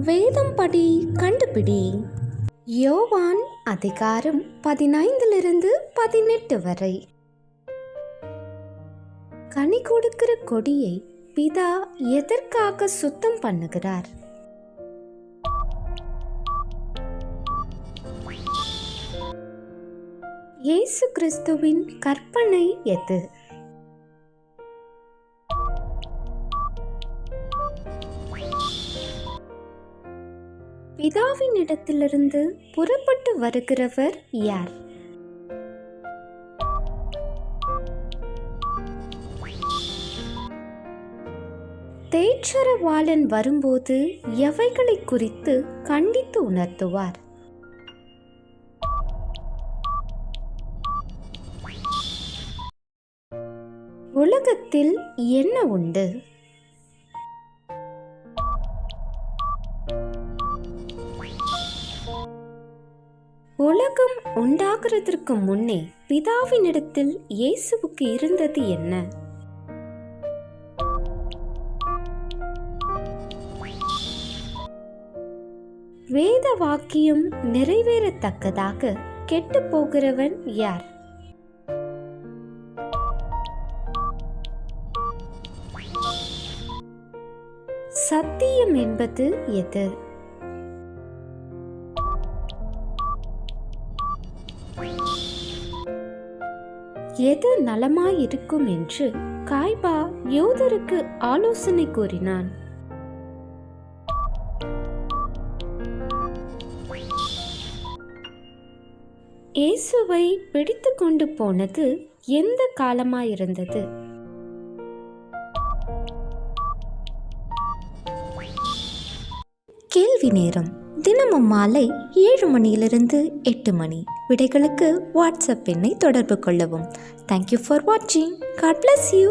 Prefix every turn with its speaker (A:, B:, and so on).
A: வேதம் படி கண்டுபிடி. யோவான் அதிகாரம் 15-18 வரை. கனி கொடுக்கிற கொடியை பிதா எதற்காக சுத்தம் பண்ணுகிறார்? இயேசு கிறிஸ்துவின் கற்பனை எது? பிதாவின் இடத்திலிருந்து புறப்பட்டு வருகிறவர் யார்? தேற்றரவாளன் வரும்போது எவைகளை குறித்து கண்டித்து உணர்த்துவார்? உலகத்தில் என்ன உண்டு? உலகம் உண்டாகிறதற்கு முன்னே பிதாவினிடத்தில் இயேசுவுக்கு இருந்தது என்ன? வேத வாக்கியம் நிறைவேறத்தக்கதாக கெட்டு போகிறவன் யார்? சத்தியம் என்பது எது? எது நலமாயிருக்கும் என்று காய்பா யூதருக்கு ஆலோசனை கூறினான்? இயேசுவை பிடித்து கொண்டு போனது எந்த காலமாயிருந்தது? கேள்வி நேரம். தினமும் மாலை 7 மணியிலிருந்து 8 மணி. விடைகளுக்கு வாட்ஸ்அப் எண்ணை தொடர்பு கொள்ளவும். தேங்க்யூ ஃபார் வாட்சிங். God bless you.